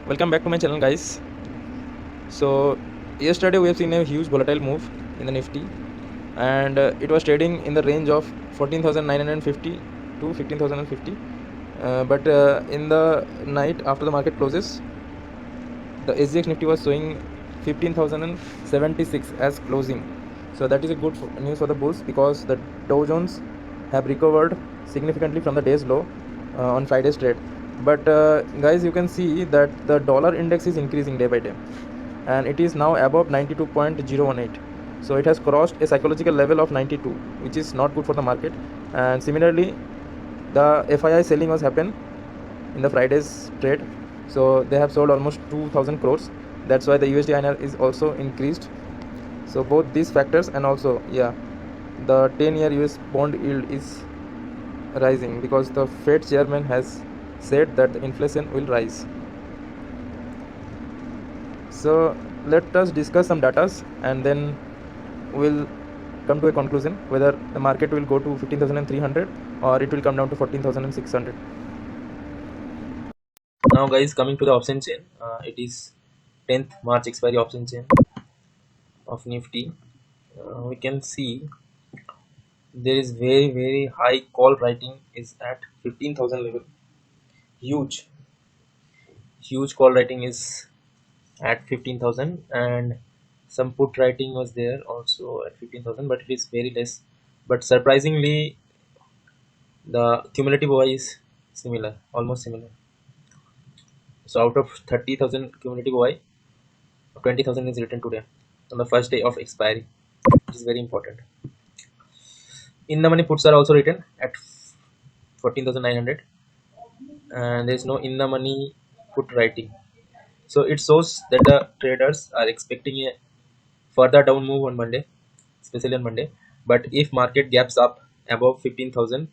Welcome back to my channel, guys. So yesterday we have seen a huge volatile move in the Nifty, and it was trading in the range of 14,950 to 15,050. But in the night after the market closes, the SGX Nifty was showing 15,076 as closing. So that is a good news for the bulls, because the Dow Jones have recovered significantly from the day's low on Friday's trade. But guys, you can see that the dollar index is increasing day by day, and it is now above 92.018. So it has crossed a psychological level of 92, which is not good for the market. And similarly, the FII selling was happened in the Friday's trade. So they have sold almost 2000 crores. That's why the USD INR is also increased. So both these factors, and also, yeah, the 10-year US bond yield is rising because the Fed chairman has said that the inflation will rise. So let us discuss some datas, and then we'll come to a conclusion whether the market will go to 15,300 or it will come down to 14,600. Now, guys, coming to the option chain, it is 10th March expiry option chain of Nifty. We can see there is very high call writing is at 15,000 level. Huge call writing is at 15,000, and some put writing was there also at 15,000, but it is very less. But surprisingly, the cumulative OI is similar, almost similar. So out of 30,000 cumulative OI, 20,000 is written today on the first day of expiry, which is very important. In the money puts are also written at 14,900, and there is no in the money put writing. So it shows that the traders are expecting a further down move on Monday, especially on Monday. But if market gaps up above 15,000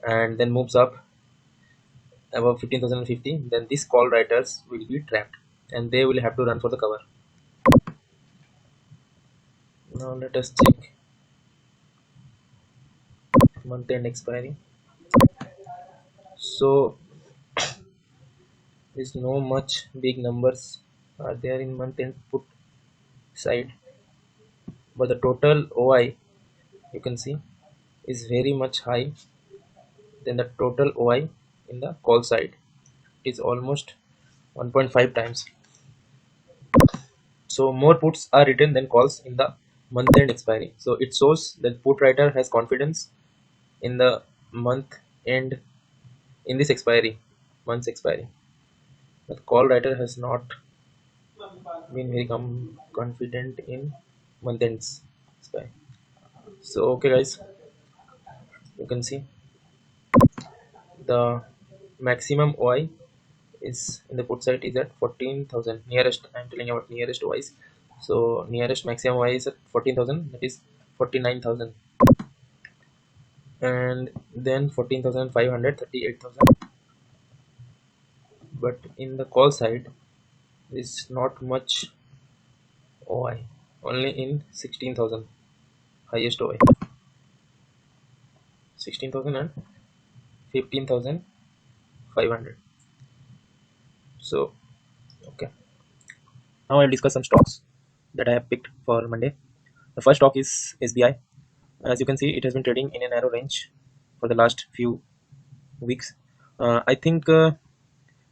and then moves up above 15,050, then these call writers will be trapped and they will have to run for the cover. Now let us check month end expiry. So there's no much big numbers are there in month end put side, but the total OI, you can see, is very much high than the total OI in the call side. It is almost 1.5 times. So more puts are written than calls in the month end expiry. So it shows that put writer has confidence in the month end, in this expiry, month's expiry. But call writer has not been very confident in month ends expiry. So okay, guys, you can see the maximum OI is in the put side is at 14,000. Nearest, I'm telling about nearest OIs. So nearest maximum OI is at 14,000, that is 49,000, and then 14,500, 38,000. But in the call side is not much OI, only in 16,000, highest OI 16,000 and 15,500. So okay, now I'll discuss some stocks that I have picked for Monday. The first stock is SBI. As you can see, it has been trading in a narrow range for the last few weeks. I think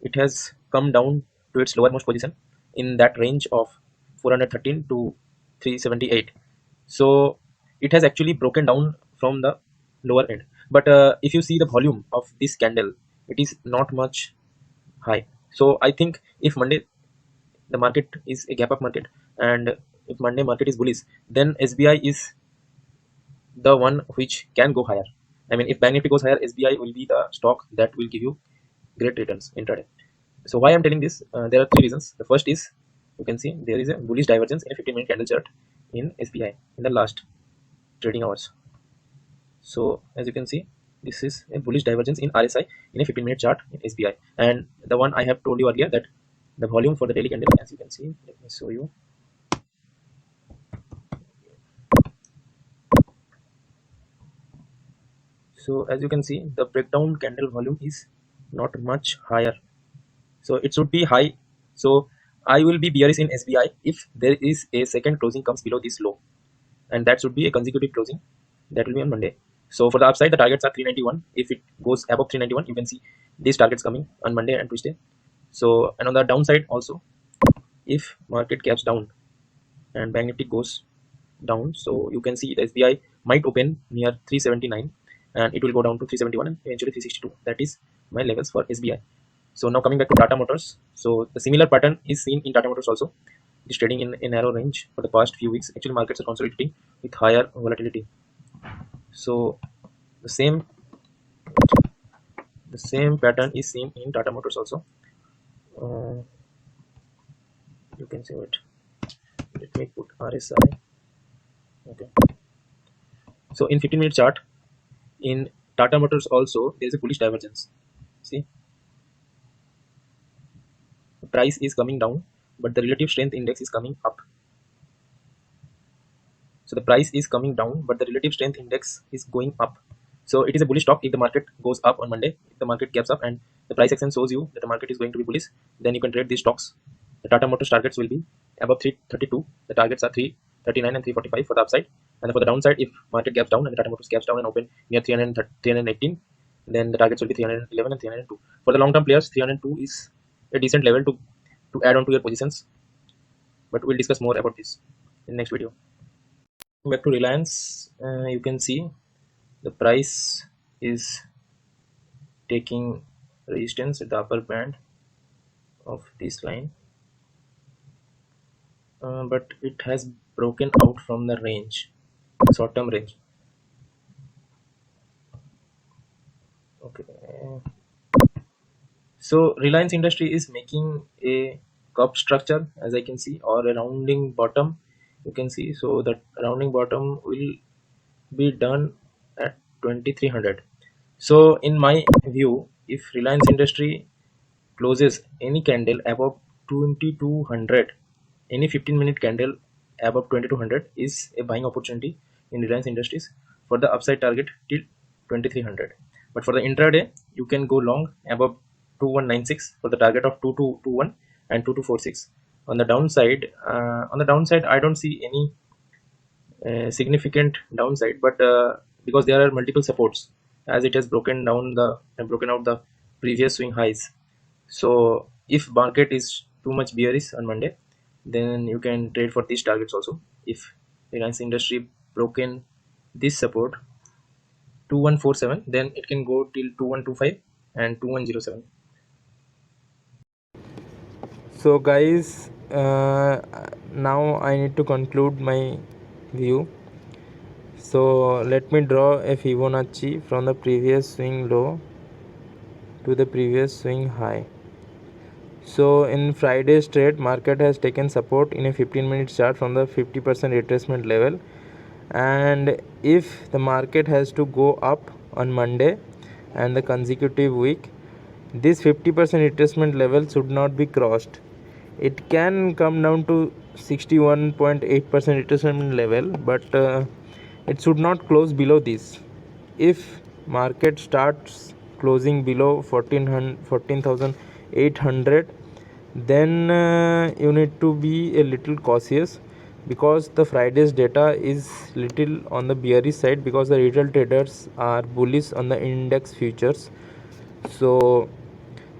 it has come down to its lowermost position in that range of 413 to 378. So it has actually broken down from the lower end. But if you see the volume of this candle, it is not much high. So I think if Monday the market is a gap up market, and if Monday market is bullish, then SBI is the one which can go higher. I mean, if Bank Nifty goes higher, SBI will be the stock that will give you great returns intraday. So why I'm telling this? There are three reasons. The first is, you can see there is a bullish divergence in a 15-minute candle chart in SBI in the last trading hours. So as you can see, this is a bullish divergence in RSI in a 15-minute chart in SBI, and the one I have told you earlier, that the volume for the daily candle, as you can see, let me show you. So as you can see, the breakdown candle volume is not much higher. So it should be high So I will be bearish in SBI if there is a second closing comes below this low, and that should be a consecutive closing. That will be on Monday. So for the upside, the targets are 391. If it goes above 391, you can see these targets coming on Monday and Tuesday. So, and on the downside also, if market gaps down and Bank Nifty goes down, so you can see the SBI might open near 379 and it will go down to 371 and eventually 362. That is my levels for SBI. So now coming back to Tata Motors. So the similar pattern is seen in Tata Motors also. It is trading in a narrow range for the past few weeks. Actually, markets are consolidating with higher volatility. So the same pattern is seen in Tata Motors also. You can see it. Let me put RSI. Okay. So in 15-minute chart in Tata Motors also there is a bullish divergence. See, the price is coming down, but the relative strength index is coming up. So the price is coming down, but the relative strength index is going up. So it is a bullish stock if the market goes up on Monday. If the market gaps up and the price action shows you that the market is going to be bullish, then you can trade these stocks. The Tata Motors targets will be above 332. The targets are 339 and 345 for the upside. And for the downside, if market gaps down and the Tata Motors gaps down and open near 318, then the targets will be 311 and 302. For the long-term players, 302 is a decent level to add on to your positions. But we'll discuss more about this in the next video. Back to Reliance, you can see the price is taking resistance at the upper band of this line, but it has broken out from the range, short-term range. Okay, so Reliance Industry is making a cup structure, as I can see, or a rounding bottom. You can see, so that rounding bottom will be done at 2300. So in my view, if Reliance Industry closes any candle above 2200, any 15-minute candle above 2200 is a buying opportunity in Reliance Industries for the upside target till 2300. But for the intraday, you can go long above 2196 for the target of 2221 and 2246. On the downside, I don't see any significant downside, but because there are multiple supports, as it has broken out the previous swing highs. So if market is too much bearish on Monday, then you can trade for these targets also. If Reliance Industry broken this support 2147, then it can go till 2125 and 2107. So guys, now I need to conclude my view. So let me draw a Fibonacci from the previous swing low to the previous swing high. So in Friday's trade, market has taken support in a 15-minute chart from the 50% retracement level, and if the market has to go up on Monday and the consecutive week, this 50% retracement level should not be crossed. It can come down to 61.8% retracement level, but it should not close below this. If market starts closing below 14,800, then you need to be a little cautious, because the Friday's data is little on the bearish side, because the retail traders are bullish on the index futures. So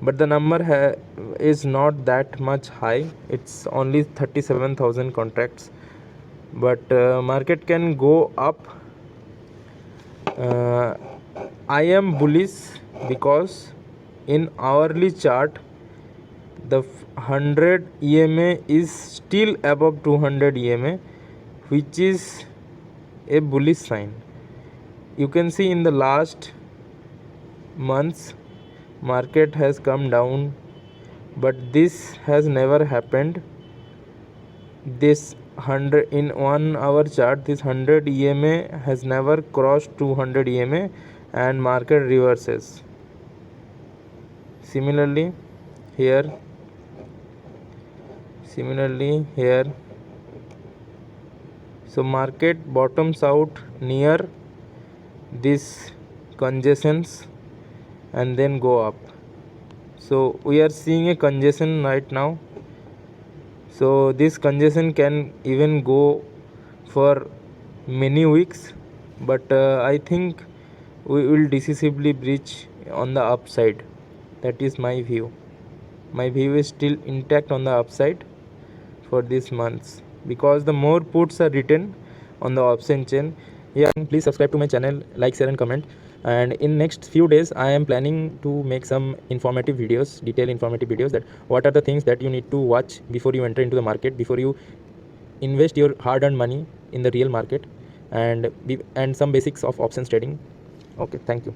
but the number is not that much high. It's only 37,000 contracts, but market can go up. I am bullish because in hourly chart the 100 EMA is still above 200 EMA, which is a bullish sign. You can see in the last months market has come down, but this has never happened. This 100 in 1 hour chart, this 100 EMA has never crossed 200 EMA, and market reverses. Similarly here, so market bottoms out near this congestions and then go up. So we are seeing a congestion right now So this congestion can even go for many weeks, but I think we will decisively breach on the upside. That is my view. My view is still intact on the upside for these months, because the more puts are written on the option chain. Yeah, please subscribe to my channel, like, share and comment. And in next few days I am planning to make some informative videos, detailed informative videos, that what are the things that you need to watch before you enter into the market, before you invest your hard earned money in the real market, and some basics of options trading. Okay, thank you.